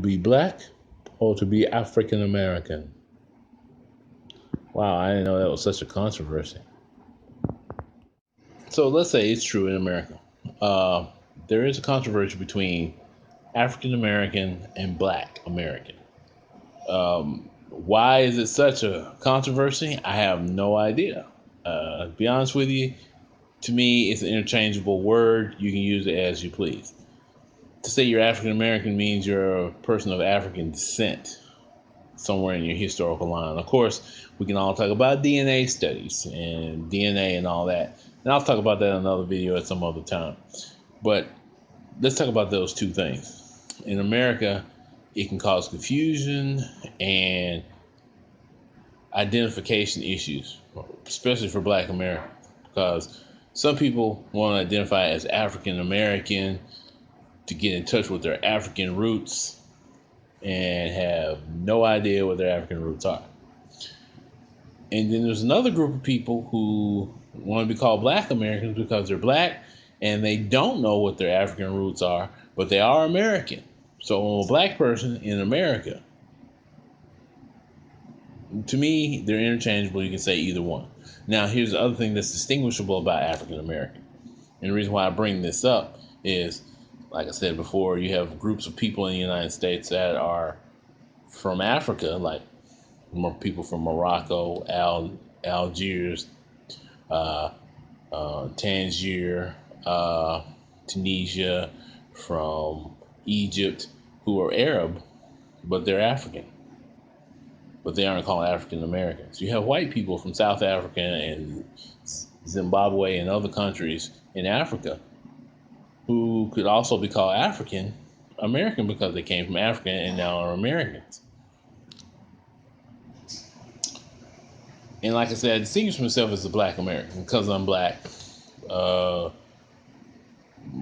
be black or to be African American? Wow, I didn't know that was such a controversy. So let's say it's true in America. Uh, there is a controversy between African American and Black American. Why is it such a controversy? I have no idea. To be honest with you, to me, it's an interchangeable word. You can use it as you please. To say you're African American means you're a person of African descent somewhere in your historical line. Of course, we can all talk about DNA studies and DNA and all that. And I'll talk about that in another video at some other time. But let's talk about those two things. In America, it can cause confusion and identification issues, especially for Black Americans, because some people want to identify as African American to get in touch with their African roots and have no idea what their African roots are. And then there's another group of people who want to be called Black Americans because they're Black and they don't know what their African roots are, but they are American. So a Black person in America, to me, they're interchangeable. You can say either one. Now, here's the other thing that's distinguishable about African American. And the reason why I bring this up is, like I said before, you have groups of people in the United States that are from Africa, like more people from Morocco, Algiers, uh, Tangier, Tunisia, from Egypt, who are Arab, but they're African. But they aren't called African Americans. You have white people from South Africa and Zimbabwe and other countries in Africa who could also be called African American because they came from Africa and now are Americans. And like I said, I distinguish myself as a Black American because I'm Black. Uh,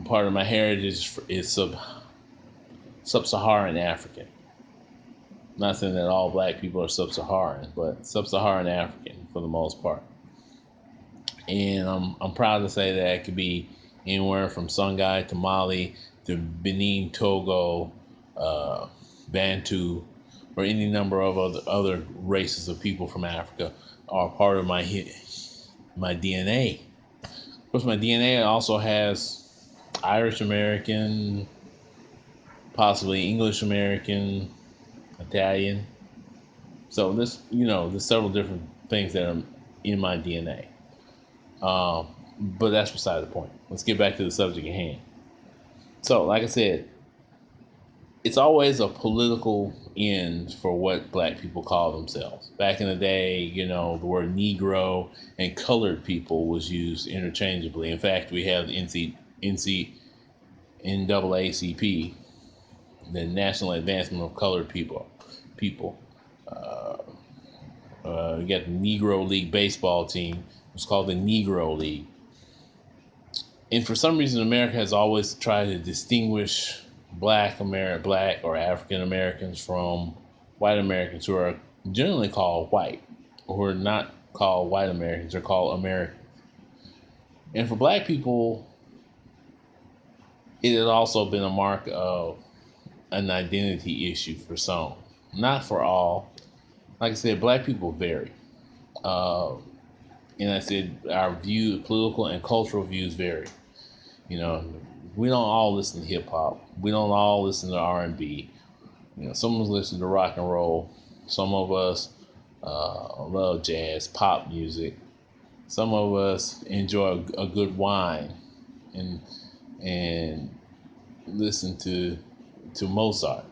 Part of my heritage is sub-Saharan African. Not saying that all Black people are sub-Saharan, but sub-Saharan African for the most part. And I'm proud to say that it could be anywhere from Songhai to Mali to Benin, Togo, Bantu, or any number of other races of people from Africa are part of my DNA. Of course, my DNA also has Irish American, possibly English American, Italian. So there's several different things that are in my DNA. But that's beside the point. Let's get back to the subject at hand. So, like I said, it's always a political end for what Black people call themselves. Back in the day, the word Negro and colored people was used interchangeably. In fact, we have the NAACP, the National Advancement of Colored People. Uh, you got the Negro League baseball team. It's called the Negro League. And for some reason, America has always tried to distinguish Black or African Americans from white Americans, who are generally called white, or who are not called white Americans, they're called Americans. And for Black people, it has also been a mark of an identity issue for some, not for all. Like I said, Black people vary. Uh, and I said our political and cultural views vary. You know, we don't all listen to hip hop. We don't all listen to R&B. Some of us listen to rock and roll. Some of us love jazz, pop music. Some of us enjoy a good wine and and listen to Mozart.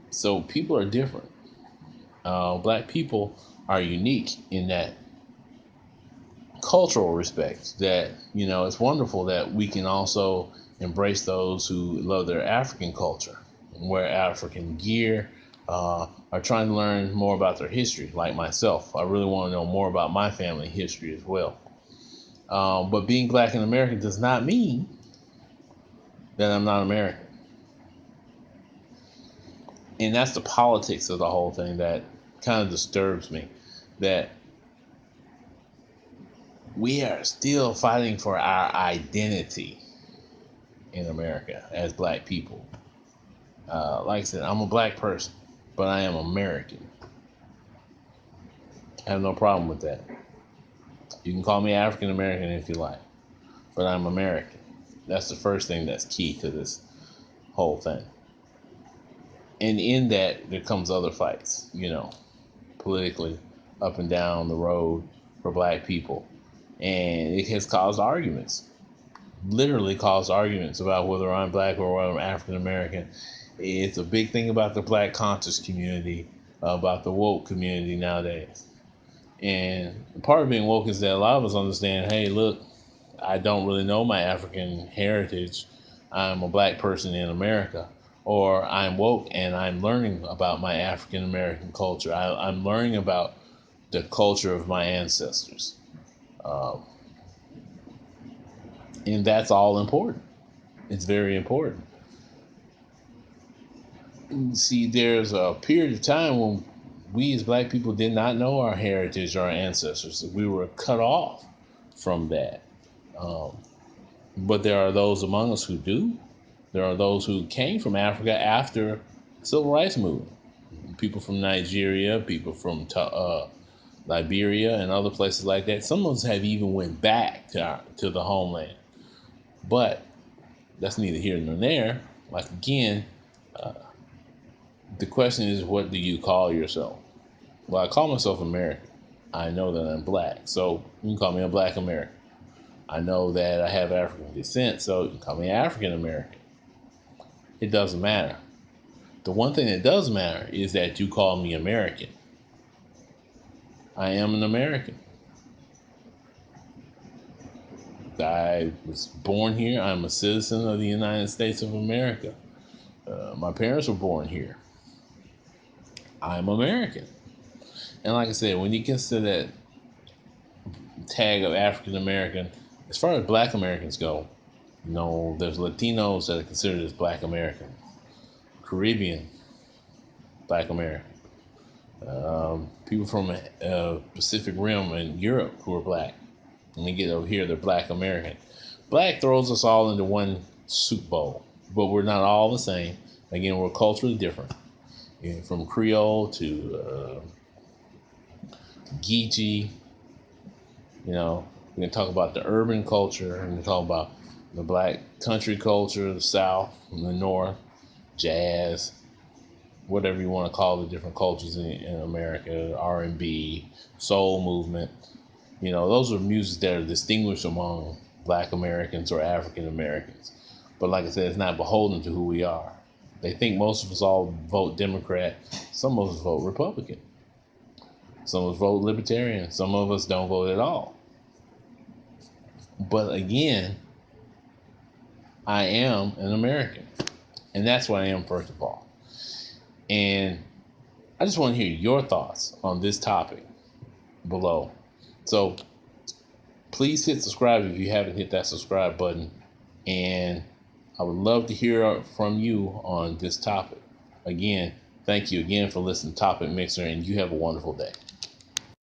So people are different. Black people are unique in that cultural respect, that it's wonderful that we can also embrace those who love their African culture, wear African gear, are trying to learn more about their history, like myself. I really want to know more about my family history as well. But being Black in America does not mean that I'm not American. And that's the politics of the whole thing that kind of disturbs me, that we are still fighting for our identity in America as Black people. Like I said, I'm a black person, but I am American. I have no problem with that. You can call me African American if you like, but I'm American. That's the first thing that's key to this whole thing. And in that, there comes other fights, politically, up and down the road for black people. And it has caused arguments, literally caused arguments about whether I'm black or whether I'm African American. It's a big thing about the black conscious community, about the woke community nowadays. And part of being woke is that a lot of us understand, hey, look, I don't really know my African heritage. I'm a black person in America. Or I'm woke and I'm learning about my African American culture. I'm learning about the culture of my ancestors. Um, and that's all important. It's very important. See, there's a period of time when we as black people did not know our heritage, our ancestors. We were cut off from that. Um, but there are those among us who do. There are those who came from Africa after the civil rights movement. People from Nigeria, people from Liberia, and other places like that. Some of us have even went back to the homeland. But that's neither here nor there. Like again, uh, the question is, what do you call yourself? Well, I call myself American. I know that I'm black, so you can call me a black American. I know that I have African descent, so you can call me African American. It doesn't matter. The one thing that does matter is that you call me American. I am an American. I was born here. I'm a citizen of the United States of America. My parents were born here. I'm American. And like I said, when you consider that tag of African American, as far as black Americans go, there's Latinos that are considered as black American, Caribbean black American, people from Pacific Rim and Europe who are black. When they get over here, they're black American. Black throws us all into one soup bowl, but we're not all the same. Again, we're culturally different. From Creole to Geechee, we can talk about the urban culture, and we can talk about the black country culture, the South, and the North, jazz, whatever you want to call the different cultures in America, R&B, soul movement. Those are music that are distinguished among black Americans or African Americans. But like I said, it's not beholden to who we are. They think most of us all vote Democrat. Some of us vote Republican. Some of us vote Libertarian. Some of us don't vote at all. But again, I am an American. And that's what I am, first of all. And I just want to hear your thoughts on this topic below. So please hit subscribe if you haven't hit that subscribe button. And I would love to hear from you on this topic. Again, thank you again for listening to Topic Mixer, and you have a wonderful day.